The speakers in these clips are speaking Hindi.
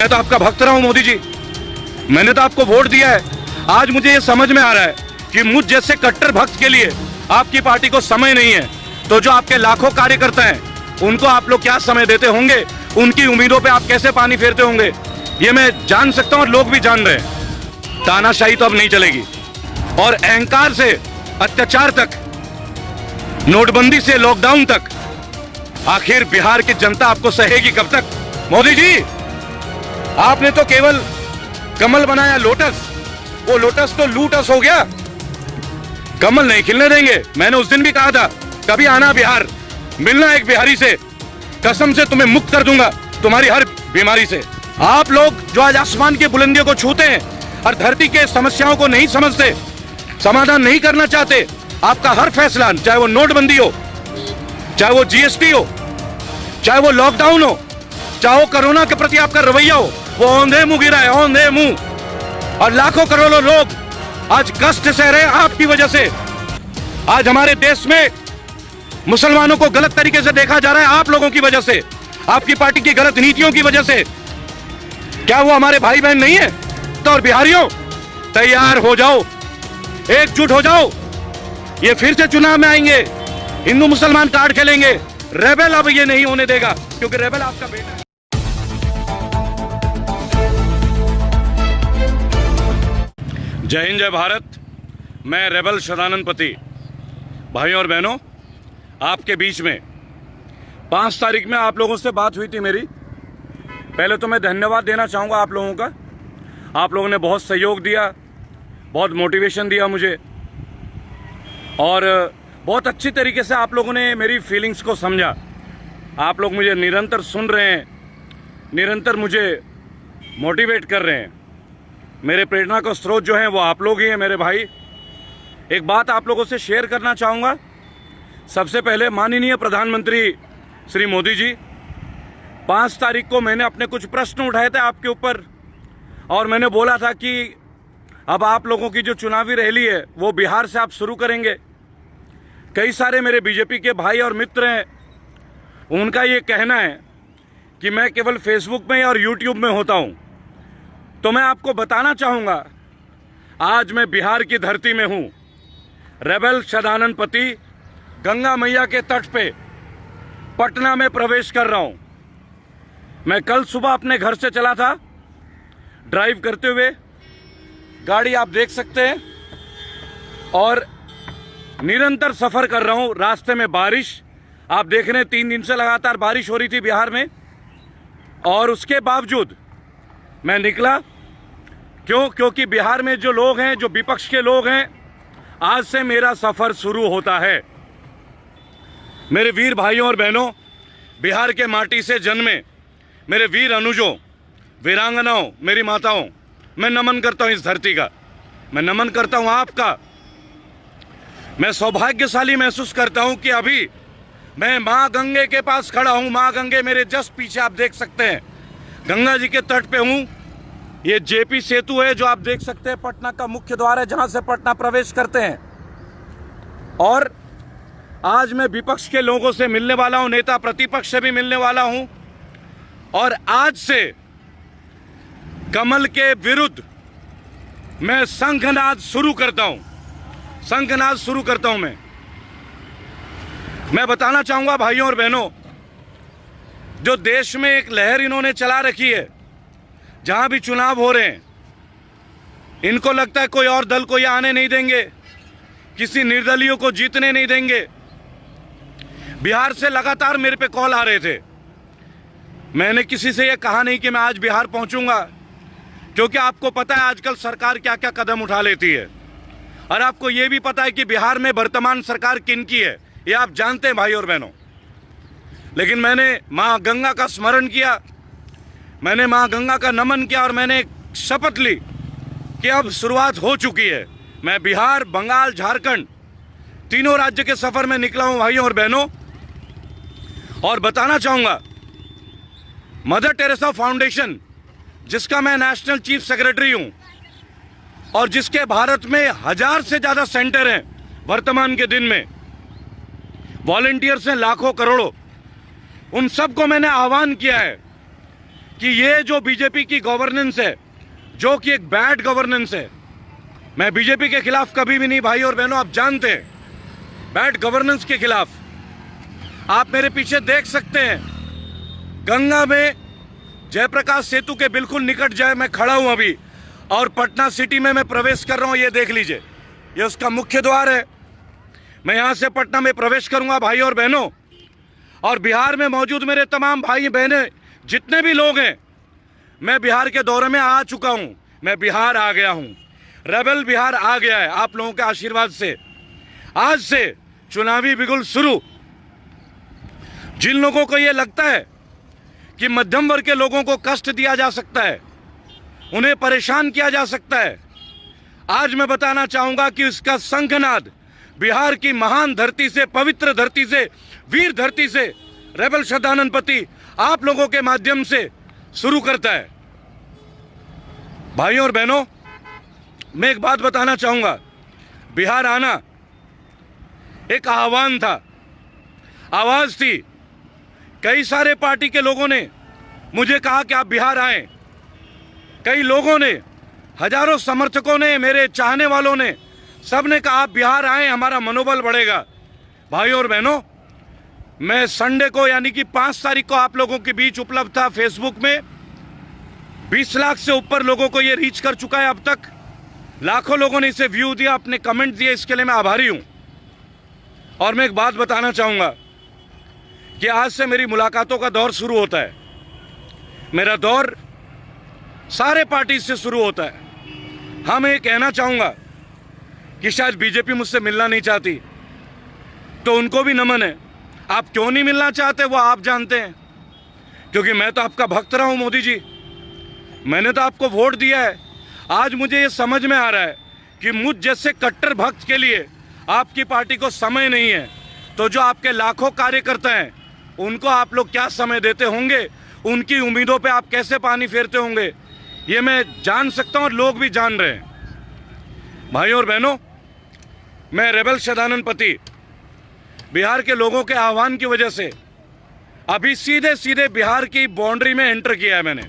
मैं तो आपका भक्त रहा हूं मोदी जी, मैंने तो आपको वोट दिया है। आज मुझे ये समझ में आ रहा है कि मुझ जैसे कट्टर भक्त के लिए आपकी पार्टी को समय नहीं है, तो जो आपके लाखों कार्यकर्ता हैं उनको आप लोग क्या समय देते होंगे, उनकी उम्मीदों पे आप कैसे पानी फेरते होंगे, ये मैं जान सकता हूं और लोग भी जान रहे हैं। तानाशाही तो अब नहीं चलेगी, और अहंकार से अत्याचार तक, नोटबंदी से लॉकडाउन तक, आखिर बिहार की जनता आपको सहेगी कब तक? मोदी जी, आपने तो केवल कमल बनाया लोटस, वो लोटस तो लूटस हो गया, कमल नहीं खिलने देंगे। मैंने उस दिन भी कहा था, कभी आना बिहार, मिलना एक बिहारी से, कसम से तुम्हें मुक्त कर दूंगा तुम्हारी हर बीमारी से। आप लोग जो आज आसमान की बुलंदियों को छूते हैं और धरती के समस्याओं को नहीं समझते, समाधान नहीं करना चाहते, आपका हर फैसला, चाहे वो नोटबंदी हो, चाहे वो जीएसटी हो, चाहे वो लॉकडाउन हो, चाहे वो कोरोना के प्रति आपका रवैया हो, वो औंधे मुंह गिरा है, औंधे मुंह। और लाखों करोड़ों लोग आज कष्ट सह रहे हैं आपकी वजह से। आज हमारे देश में मुसलमानों को गलत तरीके से देखा जा रहा है आप लोगों की वजह से, आपकी पार्टी की गलत नीतियों की वजह से। क्या वो हमारे भाई बहन नहीं है? तो और बिहारियों, तैयार हो जाओ, एकजुट हो जाओ, ये फिर से चुनाव में आएंगे, हिंदू मुसलमान कार्ड खेलेंगे। रेबेल अब ये नहीं होने देगा, क्योंकि रेबेल आपका बेटा है। जय हिंद, जय भारत। मैं रेबेल सदानंद पति। भाइयों और बहनों, आपके बीच में 5 तारीख में आप लोगों से बात हुई थी मेरी। पहले तो मैं धन्यवाद देना चाहूँगा आप लोगों का। आप लोगों ने बहुत सहयोग दिया, बहुत मोटिवेशन दिया मुझे, और बहुत अच्छी तरीके से आप लोगों ने मेरी फीलिंग्स को समझा। आप लोग मुझे निरंतर सुन रहे हैं, निरंतर मुझे मोटिवेट कर रहे हैं। मेरे प्रेरणा का स्रोत जो है वो आप लोग ही हैं मेरे भाई। एक बात आप लोगों से शेयर करना चाहूँगा। सबसे पहले माननीय प्रधानमंत्री श्री मोदी जी, 5 तारीख को मैंने अपने कुछ प्रश्न उठाए थे आपके ऊपर, और मैंने बोला था कि अब आप लोगों की जो चुनावी रैली है वो बिहार से आप शुरू करेंगे। कई सारे मेरे बीजेपी के भाई और मित्र हैं, उनका ये कहना है कि मैं केवल फेसबुक में और यूट्यूब में होता हूँ। तो मैं आपको बताना चाहूँगा, आज मैं बिहार की धरती में हूँ, रेबेल सदानंद पति, गंगा मैया के तट पे पटना में प्रवेश कर रहा हूँ। मैं कल सुबह अपने घर से चला था, ड्राइव करते हुए, गाड़ी आप देख सकते हैं, और निरंतर सफ़र कर रहा हूँ। रास्ते में बारिश आप देख रहे हैं, 3 दिन से लगातार बारिश हो रही थी बिहार में, और उसके बावजूद मैं निकला। क्योंकि बिहार में जो लोग हैं, जो विपक्ष के लोग हैं, आज से मेरा सफ़र शुरू होता है। मेरे वीर भाइयों और बहनों, बिहार के माटी से जन्मे मेरे वीर अनुजों, वीरांगनाओं, मेरी माताओं, मैं नमन करता हूं इस धरती का, मैं नमन करता हूं आपका। मैं सौभाग्यशाली महसूस करता हूं कि अभी मैं मां गंगे के पास खड़ा हूं। मां गंगे मेरे जस्ट पीछे आप देख सकते हैं, गंगा जी के तट पे हूं। ये जेपी सेतु है जो आप देख सकते हैं, पटना का मुख्य द्वार है जहां से पटना प्रवेश करते हैं। और आज मैं विपक्ष के लोगों से मिलने वाला हूं, नेता प्रतिपक्ष से भी मिलने वाला हूं, और आज से कमल के विरुद्ध मैं शंखनाद शुरू करता हूं, शंखनाद शुरू करता हूं। मैं बताना चाहूंगा भाइयों और बहनों, जो देश में एक लहर इन्होंने चला रखी है, जहां भी चुनाव हो रहे हैं, इनको लगता है कोई और दल को ये आने नहीं देंगे, किसी निर्दलियों को जीतने नहीं देंगे। बिहार से लगातार मेरे पे कॉल आ रहे थे। मैंने किसी से ये कहा नहीं कि मैं आज बिहार पहुंचूंगा, क्योंकि आपको पता है आजकल सरकार क्या क्या कदम उठा लेती है, और आपको ये भी पता है कि बिहार में वर्तमान सरकार किन की है, ये आप जानते हैं भाई और बहनों। लेकिन मैंने माँ गंगा का स्मरण किया, मैंने माँ गंगा का नमन किया, और मैंने एक शपथ ली कि अब शुरुआत हो चुकी है। मैं बिहार, बंगाल, झारखंड, तीनों राज्य के सफर में निकला हूं भाइयों और बहनों। और बताना चाहूंगा, मदर टेरेसा फाउंडेशन, जिसका मैं नेशनल चीफ सेक्रेटरी हूं, और जिसके भारत में 1000 से ज़्यादा सेंटर हैं वर्तमान के दिन में, वॉलंटियर्स हैं लाखों करोड़ों, उन सबको मैंने आह्वान किया है कि ये जो बीजेपी की गवर्नेंस है, जो कि एक बैड गवर्नेंस है, मैं बीजेपी के खिलाफ कभी भी नहीं भाई और बहनों, आप जानते हैं, बैड गवर्नेंस के खिलाफ। आप मेरे पीछे देख सकते हैं, गंगा में जयप्रकाश सेतु के बिल्कुल निकट जाए मैं खड़ा हूं अभी, और पटना सिटी में मैं प्रवेश कर रहा हूं। ये देख लीजिए, ये उसका मुख्य द्वार है। मैं यहां से पटना में प्रवेश करूंगा भाई और बहनों। और बिहार में मौजूद मेरे तमाम भाई बहनें जितने भी लोग हैं, मैं बिहार के दौरे में आ चुका हूं। मैं बिहार आ गया हूं, रेबल बिहार आ गया है आप लोगों के आशीर्वाद से। आज से चुनावी बिगुल शुरू। जिन लोगों को यह लगता है कि मध्यम वर्ग के लोगों को कष्ट दिया जा सकता है, उन्हें परेशान किया जा सकता है, आज मैं बताना चाहूंगा कि इसका शंखनाद बिहार की महान धरती से, पवित्र धरती से, वीर धरती से रेबल सदानंद पति आप लोगों के माध्यम से शुरू करता है। भाइयों और बहनों, मैं एक बात बताना चाहूंगा, बिहार आना एक आह्वान था, आवाज थी। कई सारे पार्टी के लोगों ने मुझे कहा कि आप बिहार आएं। कई लोगों ने, हजारों समर्थकों ने, मेरे चाहने वालों ने, सब ने कहा आप बिहार आएं, हमारा मनोबल बढ़ेगा। भाइयों और बहनों, मैं संडे को यानी कि 5 तारीख को आप लोगों के बीच उपलब्ध था फेसबुक में। 20 लाख से ऊपर लोगों को ये रीच कर चुका है अब तक। लाखों लोगों ने इसे व्यू दिया, अपने कमेंट दिए, इसके लिए मैं आभारी हूं। और मैं एक बात बताना चाहूंगा कि आज से मेरी मुलाकातों का दौर शुरू होता है। मेरा दौर सारे पार्टी से शुरू होता है। हाँ, मैं ये कहना चाहूंगा कि शायद बीजेपी मुझसे मिलना नहीं चाहती, तो उनको भी नमन है। आप क्यों नहीं मिलना चाहते वो आप जानते हैं, क्योंकि मैं तो आपका भक्त रहा हूं मोदी जी। मैंने तो आपको वोट दिया है। आज मुझे ये समझ में आ रहा है कि मुझ जैसे कट्टर भक्त के लिए आपकी पार्टी को समय नहीं है, तो जो आपके लाखों कार्यकर्ता हैं उनको आप लोग क्या समय देते होंगे, उनकी उम्मीदों पे आप कैसे पानी फेरते होंगे, ये मैं जान सकता हूं और लोग भी जान रहे हैं। भाइयों और बहनों, मैं रेबल सदानंद पति बिहार के लोगों के आह्वान की वजह से अभी सीधे सीधे बिहार की बाउंड्री में एंटर किया है। मैंने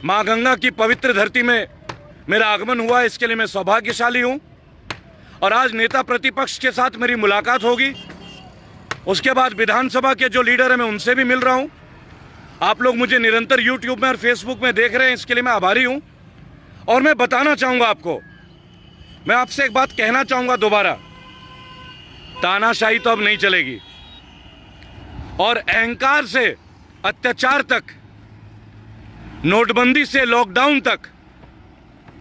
मां गंगा की पवित्र धरती में मेरा आगमन हुआ, इसके लिए मैं सौभाग्यशाली हूं। और आज नेता प्रतिपक्ष के साथ मेरी मुलाकात होगी। उसके बाद विधानसभा के जो लीडर हैं मैं उनसे भी मिल रहा हूं। आप लोग मुझे निरंतर यूट्यूब में और फेसबुक में देख रहे हैं, इसके लिए मैं आभारी हूं। और मैं बताना चाहूंगा आपको, मैं आपसे एक बात कहना चाहूंगा दोबारा, तानाशाही तो अब नहीं चलेगी। और अहंकार से अत्याचार तक, नोटबंदी से लॉकडाउन तक,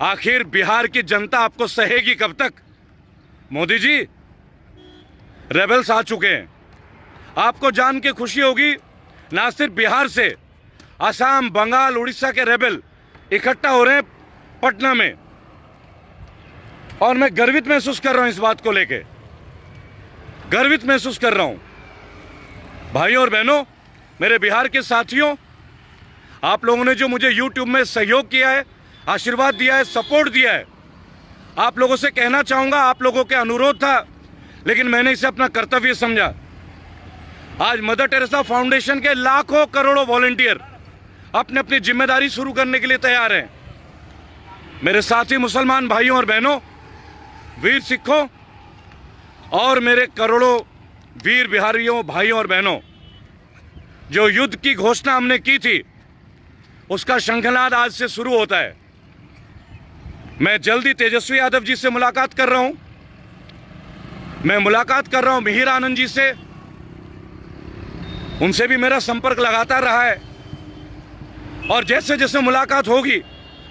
आखिर बिहार की जनता आपको सहेगी कब तक? मोदी जी, रेबल्स आ चुके हैं। आपको जान के खुशी होगी, ना सिर्फ बिहार से, असम, बंगाल, उड़ीसा के रेबल इकट्ठा हो रहे हैं पटना में। और मैं गर्वित महसूस कर रहा हूं, इस बात को लेके गर्वित महसूस कर रहा हूं। भाइयों और बहनों, मेरे बिहार के साथियों, आप लोगों ने जो मुझे यूट्यूब में सहयोग किया है, आशीर्वाद दिया है, सपोर्ट दिया है, आप लोगों से कहना चाहूंगा, आप लोगों के अनुरोध था, लेकिन मैंने इसे अपना कर्तव्य समझा। आज मदर टेरेसा फाउंडेशन के लाखों करोड़ों वॉलंटियर अपनी अपनी जिम्मेदारी शुरू करने के लिए तैयार हैं। मेरे साथी मुसलमान भाइयों और बहनों, वीर सिखों और मेरे करोड़ों वीर बिहारियों, भाइयों और बहनों, जो युद्ध की घोषणा हमने की थी, उसका शंखनाद आज से शुरू होता है। मैं जल्दी तेजस्वी यादव जी से मुलाकात कर रहा हूं। मैं मुलाकात कर रहा हूं मिहिर आनंद जी से, उनसे भी मेरा संपर्क लगातार रहा है। और जैसे जैसे मुलाकात होगी,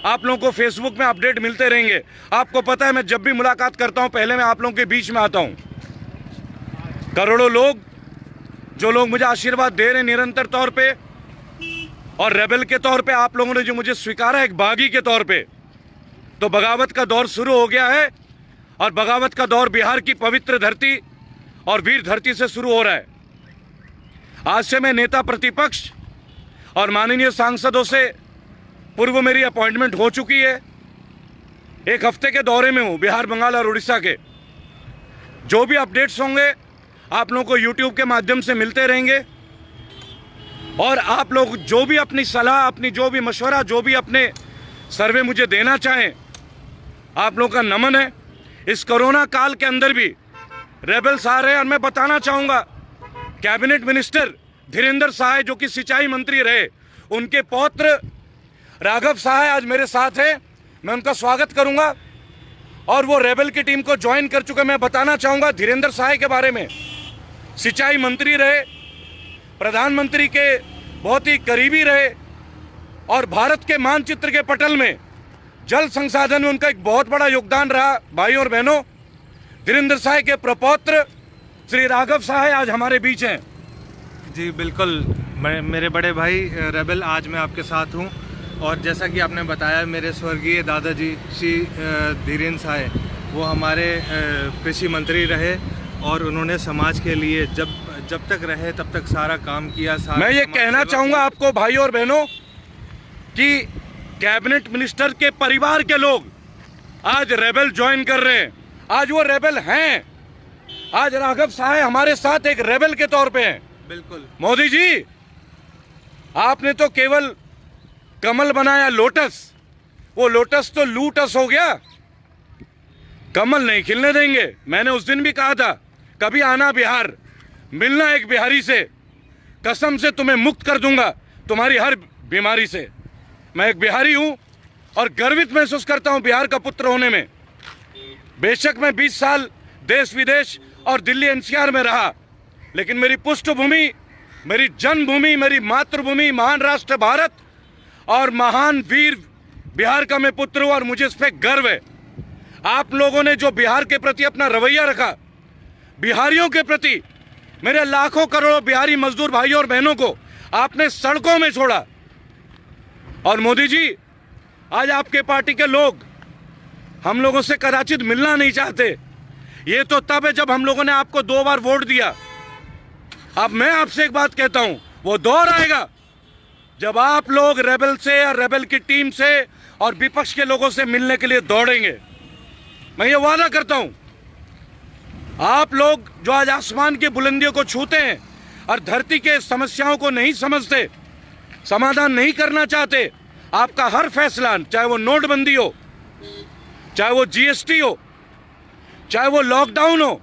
आप लोगों को फेसबुक में अपडेट मिलते रहेंगे। आपको पता है, मैं जब भी मुलाकात करता हूं, पहले मैं आप लोगों के बीच में आता हूं। करोड़ों लोग, जो लोग मुझे आशीर्वाद दे रहे हैं निरंतर तौर पे, और रेबल के तौर पे आप लोगों ने जो मुझे स्वीकारा एक बागी के तौर पे, तो बगावत का दौर शुरू हो गया है। और बगावत का दौर बिहार की पवित्र धरती और वीर धरती से शुरू हो रहा है। आज से मैं नेता प्रतिपक्ष और माननीय सांसदों से पूर्व मेरी अपॉइंटमेंट हो चुकी है। 1 हफ्ते के दौरे में हूँ बिहार, बंगाल और उड़ीसा के। जो भी अपडेट्स होंगे आप लोगों को यूट्यूब के माध्यम से मिलते रहेंगे। और आप लोग जो भी अपनी सलाह, अपनी जो भी मशवरा, जो भी अपने सर्वे मुझे देना चाहें, आप लोगों का नमन है। इस कोरोना काल के अंदर भी रेबल्स आ रहे हैं। और मैं बताना चाहूँगा, कैबिनेट मिनिस्टर धीरेंद्र सहाय जो कि सिंचाई मंत्री रहे, उनके पौत्र राघव सहाय आज मेरे साथ हैं। मैं उनका स्वागत करूंगा और वो रेबल की टीम को ज्वाइन कर चुके। मैं बताना चाहूँगा धीरेंद्र सहाय के बारे में, सिंचाई मंत्री रहे, प्रधानमंत्री के बहुत ही करीबी रहे और भारत के मानचित्र के पटल में जल संसाधन में उनका एक बहुत बड़ा योगदान रहा। भाइयों और बहनों, धीरेंद्र सहाय के प्रपौत्र श्री राघव सहाय आज हमारे बीच हैं। जी बिल्कुल, मेरे बड़े भाई रेबल, आज मैं आपके साथ हूं। और जैसा कि आपने बताया, मेरे स्वर्गीय दादाजी श्री धीरेंद्र सहाय वो हमारे कृषि मंत्री रहे और उन्होंने समाज के लिए जब तक रहे तब तक सारा काम किया। मैं ये कहना चाहूँगा आपको भाइयों और बहनों कि कैबिनेट मिनिस्टर के परिवार के लोग आज रेबल ज्वाइन कर रहे हैं। आज वो रेबल हैं। आज राघव सहाय हमारे साथ एक रेबल के तौर पे हैं। बिल्कुल मोदी जी, आपने तो केवल कमल बनाया लोटस, वो लोटस तो लूटस हो गया। कमल नहीं खिलने देंगे। मैंने उस दिन भी कहा था, कभी आना बिहार, मिलना एक बिहारी से, कसम से तुम्हें मुक्त कर दूंगा तुम्हारी हर बीमारी से। मैं एक बिहारी हूं और गर्वित महसूस करता हूं बिहार का पुत्र होने में। बेशक मैं 20 साल देश विदेश और दिल्ली एनसीआर में रहा, लेकिन मेरी पृष्ठभूमि, मेरी जन्मभूमि, मेरी मातृभूमि महान राष्ट्र भारत और महान वीर बिहार का मैं पुत्र हूं और मुझे इस पर गर्व है। आप लोगों ने जो बिहार के प्रति अपना रवैया रखा, बिहारियों के प्रति, मेरे लाखों करोड़ों बिहारी मजदूर भाइयों और बहनों को आपने सड़कों में छोड़ा। और मोदी जी, आज आपके पार्टी के लोग हम लोगों से कदाचित मिलना नहीं चाहते। ये तो तब है जब हम लोगों ने आपको 2 बार वोट दिया। अब मैं आपसे एक बात कहता हूं, वो दौर आएगा जब आप लोग रेबल से और रेबल की टीम से और विपक्ष के लोगों से मिलने के लिए दौड़ेंगे। मैं ये वादा करता हूं, आप लोग जो आज आसमान की बुलंदियों को छूते हैं और धरती के समस्याओं को नहीं समझते, समाधान नहीं करना चाहते, आपका हर फैसला, चाहे वो नोटबंदी हो, चाहे वो जीएसटी हो, चाहे वो लॉकडाउन हो,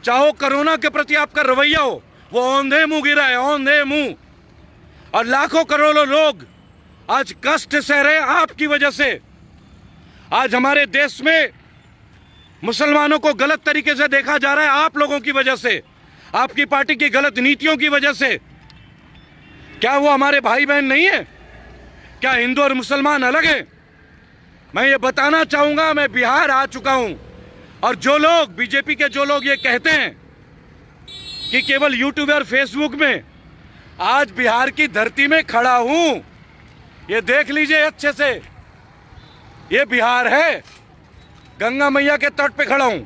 चाहे वो कोरोना के प्रति आपका रवैया हो, वो औंधे मुंह गिरा है, औंधे मुंह। और लाखों करोड़ों लोग आज कष्ट सह रहे हैं आपकी वजह से। आज हमारे देश में मुसलमानों को गलत तरीके से देखा जा रहा है आप लोगों की वजह से, आपकी पार्टी की गलत नीतियों की वजह से। क्या वो हमारे भाई बहन नहीं है? क्या हिंदू और मुसलमान अलग हैं? मैं ये बताना चाहूंगा, मैं बिहार आ चुका हूं और जो लोग बीजेपी के जो लोग ये कहते हैं कि केवल यूट्यूब और फेसबुक में, आज बिहार की धरती में खड़ा हूं। ये देख लीजिए अच्छे से, ये बिहार है, गंगा मैया के तट पे खड़ा हूं।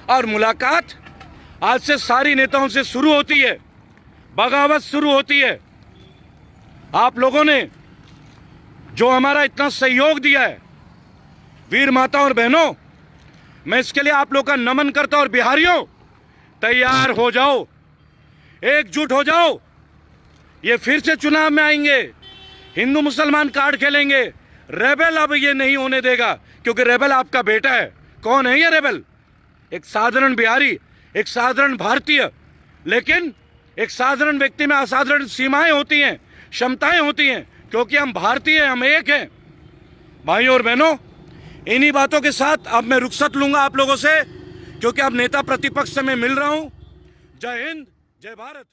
और मुलाकात आज से सारी नेताओं से शुरू होती है, बगावत शुरू होती है। आप लोगों ने जो हमारा इतना सहयोग दिया है, वीर माता और बहनों, मैं इसके लिए आप लोग का नमन करता हूं। और बिहारियों, तैयार हो जाओ, एकजुट हो जाओ। ये फिर से चुनाव में आएंगे, हिंदू मुसलमान कार्ड खेलेंगे। रेबल अब ये नहीं होने देगा, क्योंकि रेबल आपका बेटा है। कौन है ये रेबल? एक साधारण बिहारी, एक साधारण भारतीय, लेकिन एक साधारण व्यक्ति में असाधारण सीमाएं होती हैं, क्षमताएं होती हैं, क्योंकि हम भारतीय हैं, हम एक हैं। भाइयों और बहनों, इन्हीं बातों के साथ अब मैं रुखसत लूंगा आप लोगों से, क्योंकि अब नेता प्रतिपक्ष से मैं मिल रहा हूं। जय हिंद, जय भारत।